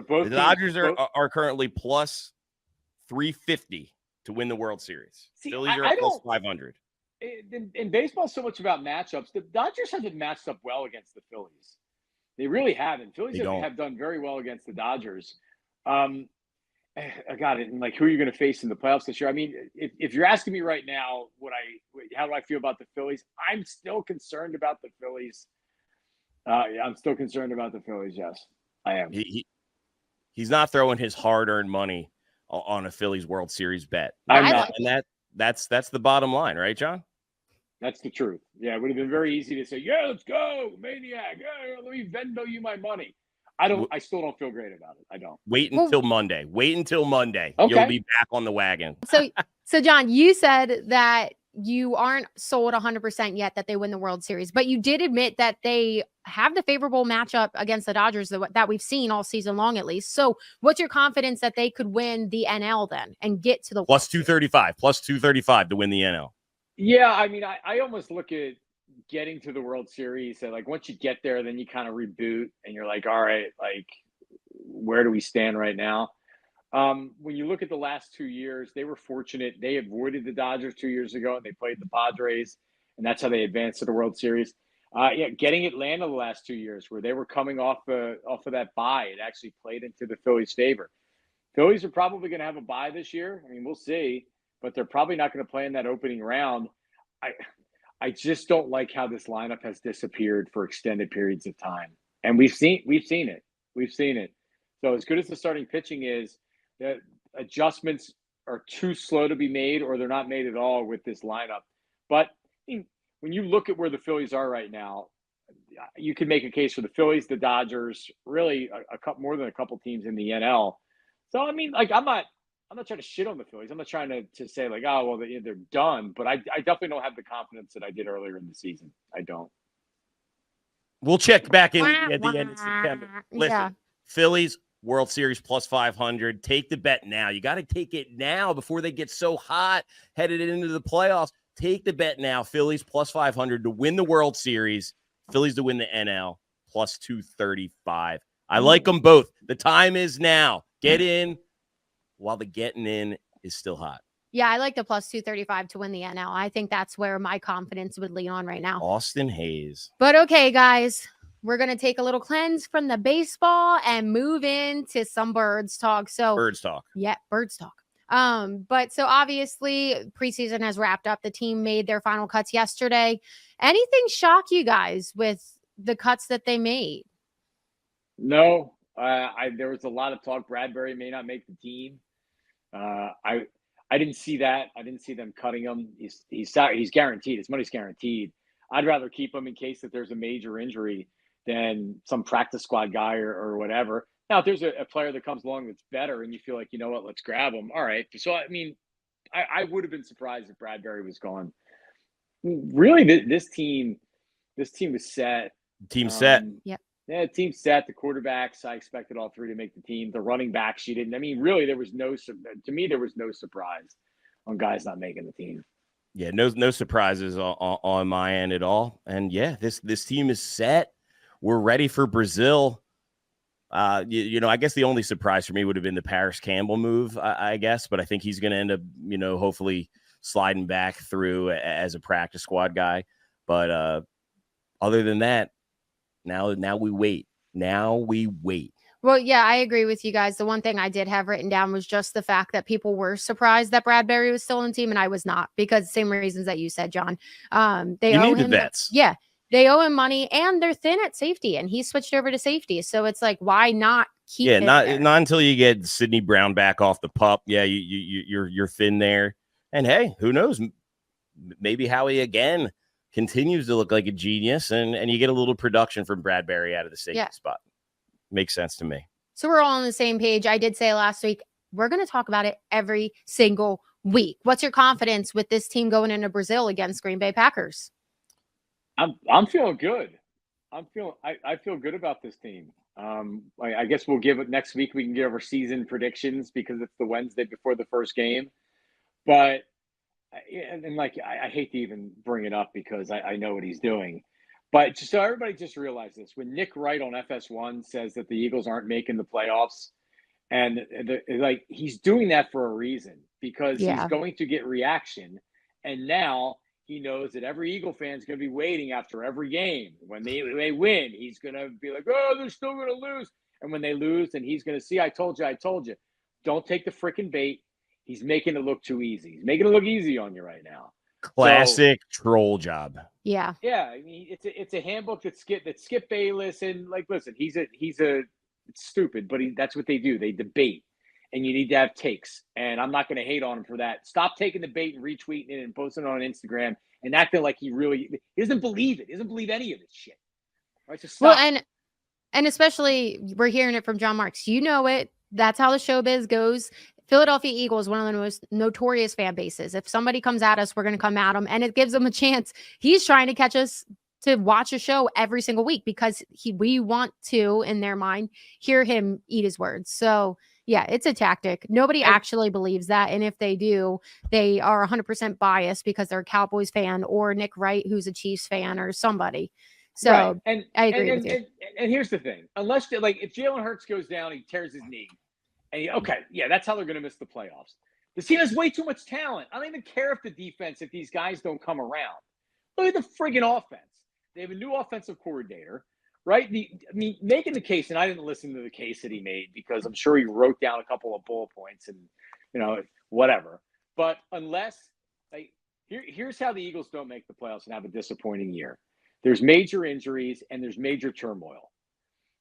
both the Dodgers are currently plus 350 to win the World Series. Phillies are plus 500. In baseball, so much about matchups. The Dodgers haven't matched up well against the Phillies. They really haven't. Phillies have done very well against the Dodgers. I got it. And like, who are you going to face in the playoffs this year? I mean, if you're asking me right now, how do I feel about the Phillies? I'm still concerned about the Phillies. I'm still concerned about the Phillies. Yes, I am. He's not throwing his hard-earned money on a Phillies World Series bet. I'm not. And that's the bottom line, right, John? That's the truth. Yeah, it would have been very easy to say, yeah, let's go, Maniac. Yeah, let me Venmo you my money. I still don't feel great about it. I don't. Wait until Monday. Okay. You'll be back on the wagon. So John, you said that you aren't sold 100% yet that they win the World Series, but you did admit that they have the favorable matchup against the Dodgers that we've seen all season long, at least. So what's your confidence that they could win the NL then and get to the plus 235, plus 235 to win the NL? Yeah, I mean, I almost look at getting to the World Series and like once you get there, then you kind of reboot and you're like, all right, like where do we stand right now? When you look at the last 2 years, they were fortunate. They avoided the Dodgers 2 years ago and they played the Padres, and that's how they advanced to the World Series. Yeah, getting Atlanta the last 2 years where they were coming off of that bye, it actually played into the Phillies' favor. Phillies are probably going to have a bye this year. I mean, we'll see, but they're probably not going to play in that opening round. I I just don't like how this lineup has disappeared for extended periods of time, and we've seen it. We've seen it. So as good as the starting pitching is, the adjustments are too slow to be made, or they're not made at all with this lineup. But I mean, when you look at where the Phillies are right now, you can make a case for the Phillies, the Dodgers, really a couple more than a couple teams in the NL. So I mean, like I'm not trying to shit on the Phillies. I'm not trying to say like, oh well, they're done. But I definitely don't have the confidence that I did earlier in the season. I don't. We'll check back in with you at the end of September. Listen, Yeah. Phillies World Series plus 500. Take the bet now. You got to take it now before they get so hot headed into the playoffs. Take the bet now. Phillies plus 500 to win the World Series. Phillies to win the NL plus 235. I like them both. The time is now. Get in while the getting in is still hot. Yeah, I like the plus 235 to win the NL. I think that's where my confidence would lean on right now. Austin Hayes. But okay, guys, we're going to take a little cleanse from the baseball and move into some birds talk. So Birds talk. Yeah, birds talk. But so obviously preseason has wrapped up. The team made their final cuts yesterday. Anything shock you guys with the cuts that they made? No, there was a lot of talk Bradbury may not make the team. I didn't see that. I didn't see them cutting him. He's guaranteed. His money's guaranteed. I'd rather keep him in case that there's a major injury than some practice squad guy or whatever. Now, if there's a player that comes along that's better and you feel like, you know what, let's grab him. All right. So, I mean, I would have been surprised if Bradbury was gone. Really, this team was set. Team set. Yep. Yeah, team set. The quarterbacks, I expected all three to make the team. The running backs, she didn't. I mean, really, there was no surprise on guys not making the team. Yeah, no surprises on my end at all. And yeah, this team is set. We're ready for Brazil. You know, I guess the only surprise for me would have been the Parx Campbell move, I guess, but I think he's going to end up, you know, hopefully sliding back through as a practice squad guy. But other than that, now we wait. Now we wait. Well, yeah, I agree with you guys. The one thing I did have written down was just the fact that people were surprised that Bradbury was still in the team, and I was not, because same reasons that you said, John. They you owe need him the vets. Yeah, they owe him money, and they're thin at safety, and he switched over to safety. So it's like, why not keep? Yeah, it not there? not until you get Sidney Brown back off the pup. Yeah, you're thin there, and hey, who knows? Maybe Howie again continues to look like a genius, and you get a little production from Bradbury out of the safety spot. Makes sense to me. So we're all on the same page. I did say last week, we're going to talk about it every single week. What's your confidence with this team going into Brazil against Green Bay Packers? I'm feeling good. I feel good about this team. I guess we'll give it next week. We can give our season predictions because it's the Wednesday before the first game. But I hate to even bring it up because I know what he's doing. But just so everybody just realize this, when Nick Wright on FS1 says that the Eagles aren't making the playoffs, and he's doing that for a reason, because he's going to get reaction. And now he knows that every Eagle fan is going to be waiting after every game. When they win, he's going to be like, oh, they're still going to lose. And when they lose, then he's going to see, I told you. Don't take the freaking bait. He's making it look too easy. He's making it look easy on you right now. Classic troll job. Yeah. Yeah. I mean, it's a handbook that Skip Bayless, and like, listen, he's it's stupid, but that's what they do. They debate, and you need to have takes. And I'm not going to hate on him for that. Stop taking the bait and retweeting it and posting it on Instagram and acting like he doesn't believe it. He doesn't believe any of this shit. All right, so stop. Well, and especially we're hearing it from John Marks. You know it. That's how the showbiz goes. Philadelphia Eagles, one of the most notorious fan bases. If somebody comes at us, we're going to come at him, and it gives him a chance. He's trying to catch us to watch a show every single week because we want to, in their mind, hear him eat his words. So yeah, it's a tactic. Nobody actually believes that. And if they do, they are 100% biased because they're a Cowboys fan or Nick Wright, who's a Chiefs fan, or somebody. So right. And I agree with you. And here's the thing. Unless, like, if Jalen Hurts goes down, he tears his knee. And okay, yeah, that's how they're going to miss the playoffs. The team has way too much talent. I don't even care if the defense, if these guys don't come around. Look at the friggin' offense. They have a new offensive coordinator, right? Making the case, and I didn't listen to the case that he made because I'm sure he wrote down a couple of bullet points and, whatever. But unless, here's how the Eagles don't make the playoffs and have a disappointing year. There's major injuries and there's major turmoil.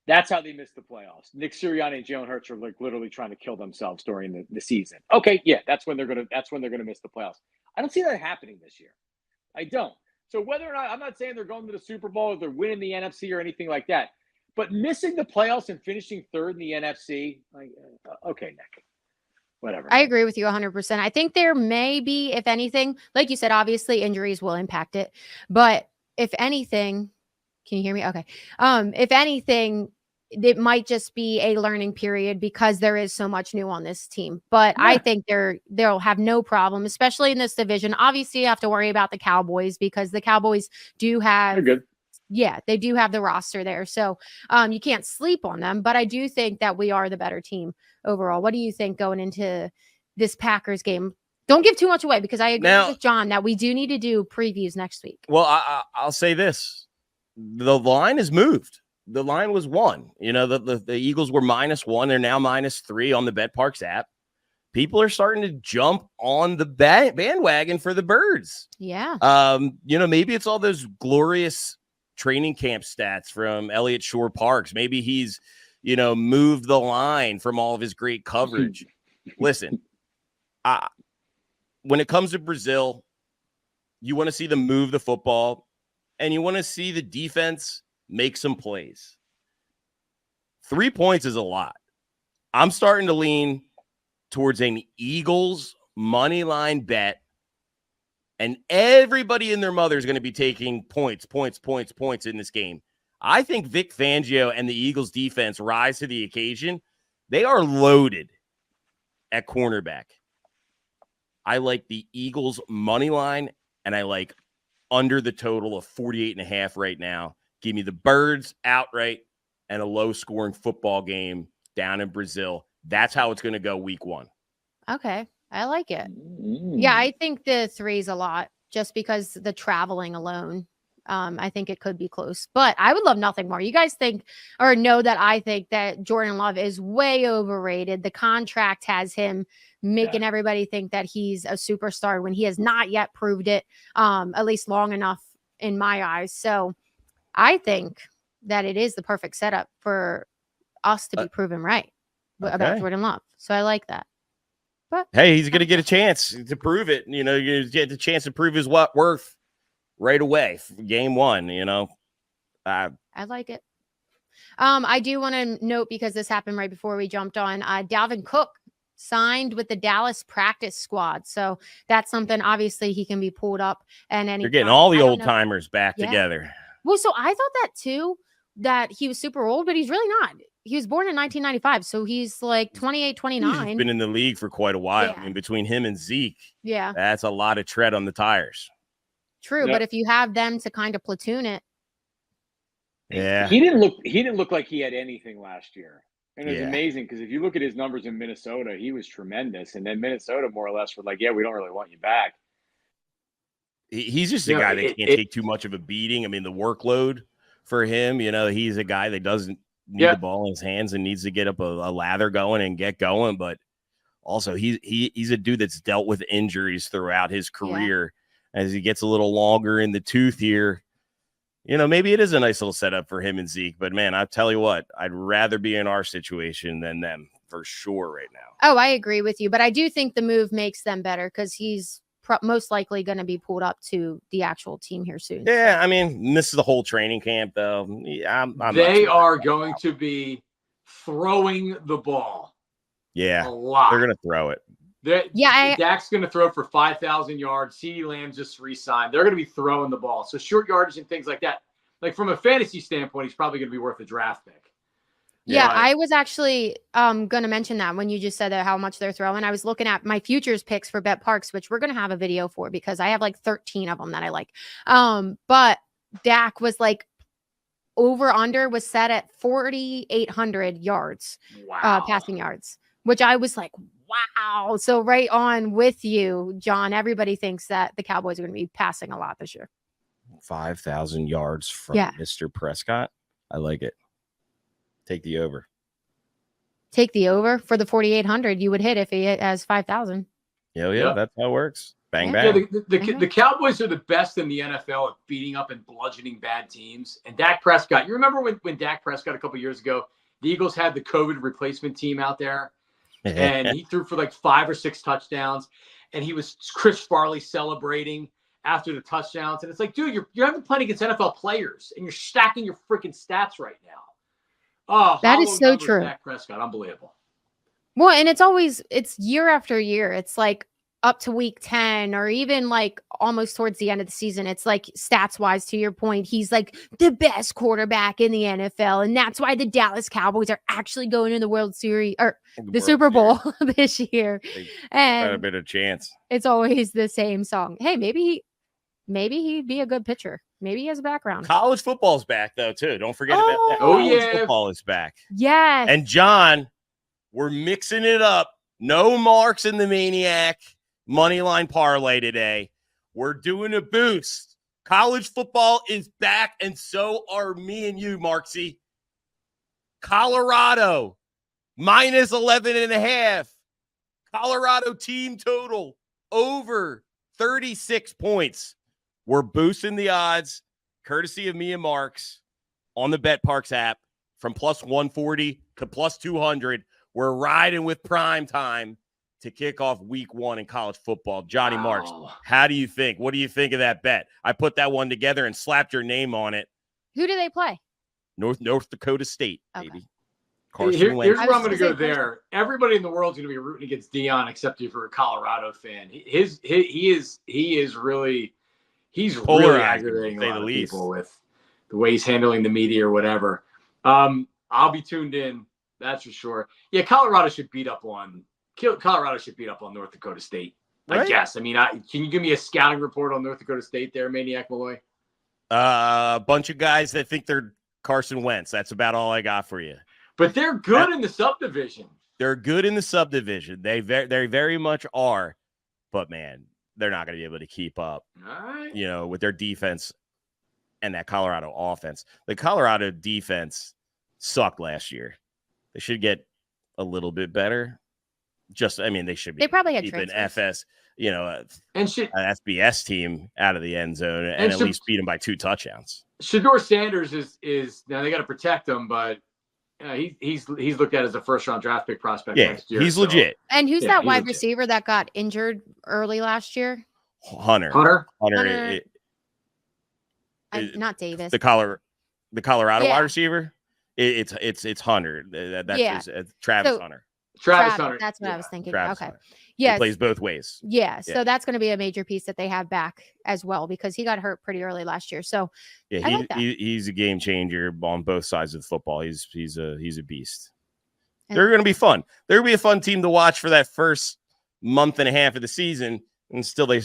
That's how they miss the playoffs. Nick Sirianni and Jalen Hurts are literally trying to kill themselves during the season. Okay, yeah, that's when they're gonna miss the playoffs. I don't see that happening this year. I don't. So whether or not, I'm not saying they're going to the Super Bowl or they're winning the NFC or anything like that, but missing the playoffs and finishing third in the NFC, okay, Nick, whatever. I agree with you 100%. I think there may be, if anything, like you said, obviously injuries will impact it, but if anything, can you hear me? Okay. If anything, it might just be a learning period because there is so much new on this team. But yeah. I think they'll have no problem, especially in this division. Obviously, you have to worry about the Cowboys because the Cowboys do have, they're good. Yeah, they do have the roster there. So you can't sleep on them. But I do think that we are the better team overall. What do you think going into this Packers game? Don't give too much away because I agree with John that we do need to do previews next week. Well, I'll say this. The line is moved. The line was 1. The Eagles were -1. They're now -3 on the Parx app. People are starting to jump on the bandwagon for the Birds. Yeah. Maybe it's all those glorious training camp stats from Elliott Shore Parks. Maybe he's, moved the line from all of his great coverage. Listen, when it comes to Brazil, you want to see them move the football and you want to see the defense make some plays. 3 points is a lot. I'm starting to lean towards an Eagles money line bet, and everybody and their mother is going to be taking points in this game. I think Vic Fangio and the Eagles defense rise to the occasion. They are loaded at cornerback. I like the Eagles money line, and I like under the total of 48.5 right now. Give me the Birds outright and a low-scoring football game down in Brazil. That's how it's going to go week 1. Okay, I like it. Yeah, I think the 3 is a lot just because the traveling alone. I think it could be close, but I would love nothing more. You guys think or know that I think that Jordan Love is way overrated. The contract has him making everybody think that he's a superstar when he has not yet proved it, at least long enough in my eyes. So I think that it is the perfect setup for us to be proven right about Jordan Love. So I like that. But hey, he's going to get a chance to prove it. You get the chance to prove his worth right away. Game 1, I like it. I do want to note, because this happened right before we jumped on, Dalvin Cook signed with the Dallas practice squad. So that's something, obviously, he can be pulled up. And you're getting all the old timers back together. Well, so I thought that too, that he was super old, but he's really not. He was born in 1995, so he's like 28, 29. He's been in the league for quite a while. Yeah. I mean, between him and Zeke, that's a lot of tread on the tires. True, but if you have them to kind of platoon it. Yeah. He didn't look like he had anything last year. And it's amazing because if you look at his numbers in Minnesota, he was tremendous. And then Minnesota more or less were like, yeah, we don't really want you back. He's just a guy that can't take too much of a beating. I mean, the workload for him, he's a guy that doesn't need the ball in his hands and needs to get up a lather going and get going. But also he's a dude that's dealt with injuries throughout his career. As he gets a little longer in the tooth here, maybe it is a nice little setup for him and Zeke. But, man, I tell you what, I'd rather be in our situation than them for sure right now. Oh, I agree with you. But I do think the move makes them better because he's most likely going to be pulled up to the actual team here soon. Yeah, I mean, this is the whole training camp, though. They are going to be throwing the ball. Yeah, A lot. they're gonna throw it. Dak's going to throw for 5,000 yards. CeeDee Lamb just re-signed. They're going to be throwing the ball. So short yardage and things like that. Like from a fantasy standpoint, he's probably going to be worth a draft pick. Yeah, I was actually going to mention that when you just said that how much they're throwing. I was looking at my futures picks for Bet Parx, which we're going to have a video for because I have like 13 of them that I like. But Dak was like over under was set at 4,800 yards, passing yards, which I was like, wow. So right on with you, John. Everybody thinks that the Cowboys are going to be passing a lot this year. 5,000 yards from Mr. Prescott. I like it. Take the over. Take the over for the 4,800 you would hit if he has 5,000. Yeah, that's how it works. Bang, bang. Yeah, the Cowboys are the best in the NFL at beating up and bludgeoning bad teams. And Dak Prescott, you remember when Dak Prescott a couple years ago, the Eagles had the COVID replacement team out there, and he threw for like 5 or 6 touchdowns, and he was Chris Farley celebrating after the touchdowns. And it's like, dude, you're having playing against NFL players, and you're stacking your freaking stats right now. Oh, that is so true. Dak Prescott, unbelievable. Well, and it's year after year. It's like up to week 10 or even like almost towards the end of the season. It's like stats wise, to your point, he's like the best quarterback in the NFL. And that's why the Dallas Cowboys are actually going to the World Series or the Super Bowl this year. And a bit of chance. It's always the same song. Hey, maybe he'd be a good pitcher. Maybe he has a background. College football's back, though, too. Don't forget about that. College football is back. Yes. And, John, we're mixing it up. No Marks in the Maniac Moneyline Parlay today. We're doing a boost. College football is back, and so are me and you, Marksy. Colorado, minus 11.5. Colorado team total, over 36 points. We're boosting the odds, courtesy of me and Marks, on the Bet Parx app from plus 140 to plus 200. We're riding with prime time to kick off week 1 in college football. Johnny Marks, how do you think? What do you think of that bet? I put that one together and slapped your name on it. Who do they play? North Dakota State, baby. Here's where I'm going to go there. Everybody in the world is going to be rooting against Deion, except if you're a Colorado fan. He's really aggravating a lot of people with the way he's handling the media or whatever. I'll be tuned in. That's for sure. Yeah, Colorado should beat up on North Dakota State. Right? I guess. I mean, can you give me a scouting report on North Dakota State there, Maniac Malloy? A bunch of guys that think they're Carson Wentz. That's about all I got for you. But they're good in the subdivision. They're good in the subdivision. They very much are. But, man, they're not going to be able to keep up, with their defense and that Colorado offense. The Colorado defense sucked last year. They should get a little bit better. They should be. They probably had an transfers. an FBS team out of the end zone and at least beat them by 2 touchdowns. Shedeur Sanders is now they got to protect him, but he's looked at as a first-round draft pick prospect next year. He's legit. And who's that wide receiver that got injured early last year? Hunter. Not Davis. The Colorado wide receiver. It's Hunter. That's Travis Hunter. Travis Hunter. That's what I was thinking. Travis okay. Hunter. Yeah. He plays both ways. Yeah. So that's going to be a major piece that they have back as well because he got hurt pretty early last year. So he's a game changer on both sides of the football. He's a beast. They're going to be fun. They're going to be a fun team to watch for that first month and a half of the season until they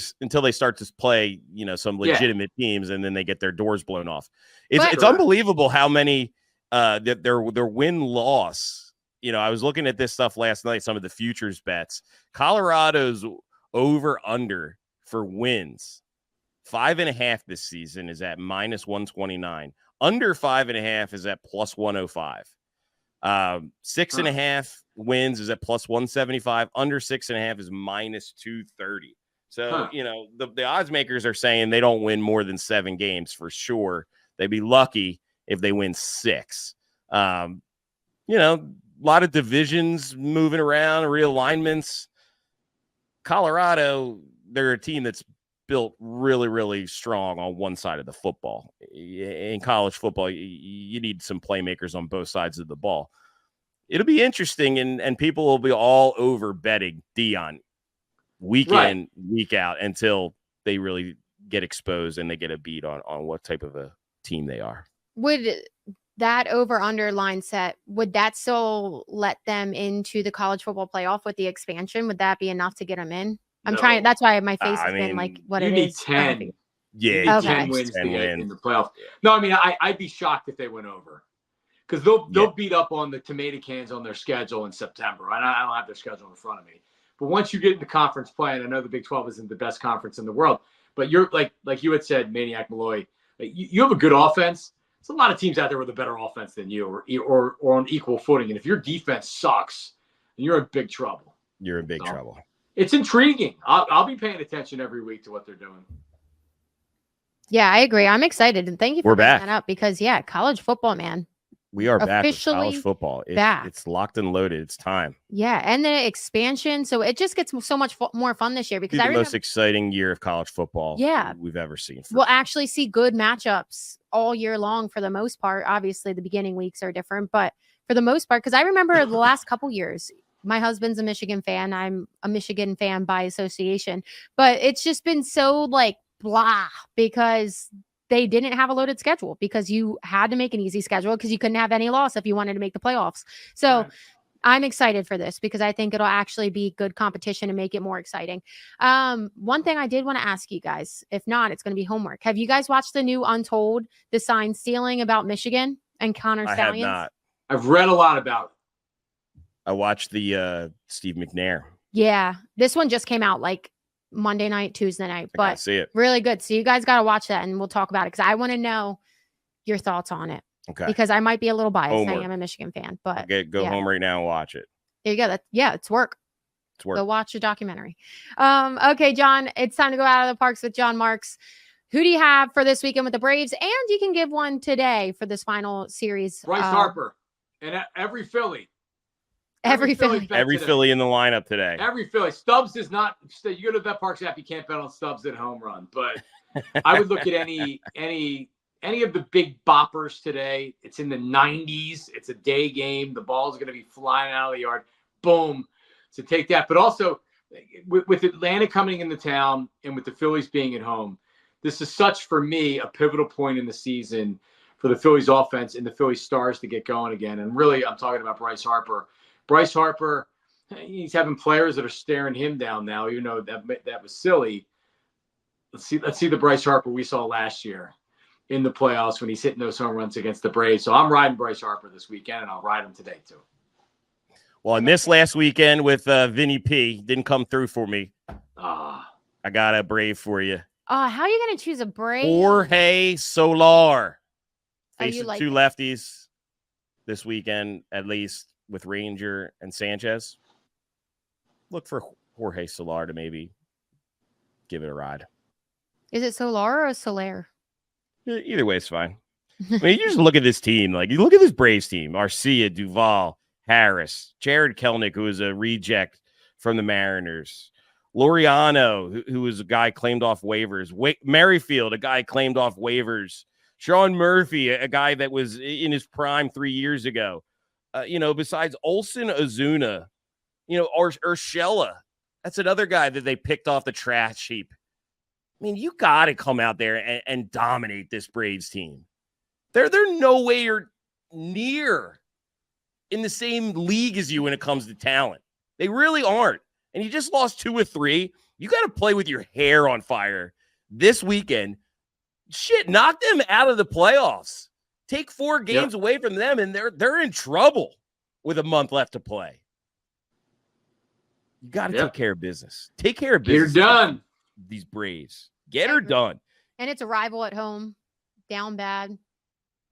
start to play, some legitimate teams, and then they get their doors blown off. It's unbelievable how many their win-loss. I was looking at this stuff last night, some of the futures bets. Colorado's over-under for wins, 5.5 this season is at minus 129. Under 5.5 is at plus 105. 6.5 wins is at plus 175. Under 6.5 is minus 230. So, the odds makers are saying they don't win more than 7 games for sure. They'd be lucky if they win 6. A lot of divisions moving around, realignments. Colorado, they're a team that's built really, really strong on one side of the football. In college football, you need some playmakers on both sides of the ball. it'll be interesting, and people will be all over betting Dion week in, week out until they really get exposed and they get a beat on what type of a team they are. Would that over-under line set, would that still let them into the college football playoff with the expansion? Would that be enough to get them in? I'm trying. That's why my face has been like what it is. You need 10. Yeah, you need 10 wins to get in the playoff. No, I mean, I'd be shocked if they went over. Because they'll beat up on the tomato cans on their schedule in September. I don't have their schedule in front of me. But once you get into conference play, and I know the Big 12 isn't the best conference in the world, but you're like you had said, Maniac Malloy, you have a good offense. There's a lot of teams out there with a better offense than you or on equal footing. And if your defense sucks, then you're in big trouble. You're in big trouble. It's intriguing. I'll be paying attention every week to what they're doing. Yeah, I agree. I'm excited. And thank you for bringing that up because, college football, man. We are back with officially college football. It's locked and loaded. It's time. Yeah, and the expansion. So it just gets so much more fun this year because it's the most exciting year of college football we've ever seen. We'll actually see good matchups all year long for the most part. Obviously, the beginning weeks are different, but for the most part, because I remember the last couple years, my husband's a Michigan fan. I'm a Michigan fan by association, but it's just been so like blah because they didn't have a loaded schedule because you had to make an easy schedule because you couldn't have any loss if you wanted to make the playoffs. So I'm excited for this because I think it'll actually be good competition and make it more exciting. One thing I did want to ask you guys, if not, it's going to be homework. Have you guys watched the new Untold, the sign stealing about Michigan and Connor Stallions? I have not. I've read a lot about it. I watched the Steve McNair. Yeah. This one just came out like Monday night, Tuesday night, but see it. Really good. So you guys got to watch that and we'll talk about it because I want to know your thoughts on it. Okay. Because I might be a little biased. I am a Michigan fan, but go home right now and watch it. There you go. It's work. It's work. Go watch the documentary. Okay, John, it's time to go out of the Parx with John Marks. Who do you have for this weekend with the Braves? And you can give one today for this final series. Bryce Harper and every Philly. Every Philly in the lineup today. Every Philly. Stubbs is not. You go to the Parx app, you can't bet on Stubbs at home run. But I would look at any of the big boppers today. It's in the 90s. It's a day game. The ball is going to be flying out of the yard. Boom. So take that. But also with Atlanta coming into town and with the Phillies being at home, this is such for me a pivotal point in the season for the Phillies offense and the Phillies stars to get going again. And really, I'm talking about Bryce Harper. Bryce Harper, he's having players that are staring him down now, even though that was silly. Let's see the Bryce Harper we saw last year in the playoffs when he's hitting those home runs against the Braves. So I'm riding Bryce Harper this weekend, and I'll ride him today too. Well, I missed last weekend with Vinny P. Didn't come through for me. I got a Brave for you. How are you going to choose a Brave? Jorge Solar. Facing like two lefties this weekend, at least, with Ranger and Sanchez. Look for Jorge Solar to maybe give it a ride. Is it Solar or Soler? Either way, it's fine. I mean, you just look at this team. Like, you look at this Braves team. Arcia, Duvall, Harris, Jared Kelnick, who was a reject from the Mariners. Laureano, who was a guy claimed off waivers. Merrifield, a guy claimed off waivers. Sean Murphy, a guy that was in his prime 3 years ago. Besides Olson Ozuna, or Urshela, that's another guy that they picked off the trash heap. I mean, you got to come out there and dominate this Braves team. They're nowhere near in the same league as you when it comes to talent. They really aren't. And you just lost 2 or 3. You got to play with your hair on fire this weekend. Shit, knock them out of the playoffs. Take 4 games away from them, and they're in trouble with a month left to play. You got to take care of business. Take care of business. You're done. These Braves. Get her done. And it's a rival at home. Down bad.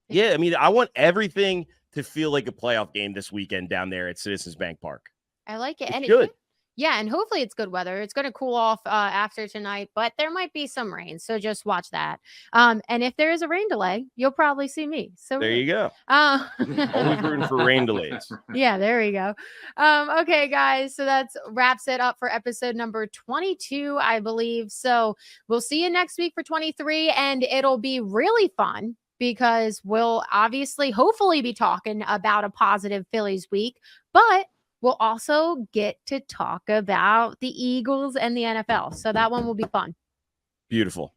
Yeah, I mean, I want everything to feel like a playoff game this weekend down there at Citizens Bank Park. I like it. And good. Yeah, and hopefully it's good weather. It's going to cool off after tonight, but there might be some rain, so just watch that. And if there is a rain delay, you'll probably see me. So there you go. Always rooting for rain delays. Yeah, there we go. Okay, guys, so that's wraps it up for episode number 22, I believe. So we'll see you next week for 23, and it'll be really fun because we'll obviously, hopefully, be talking about a positive Phillies week, but we'll also get to talk about the Eagles and the NFL. So that one will be fun. Beautiful.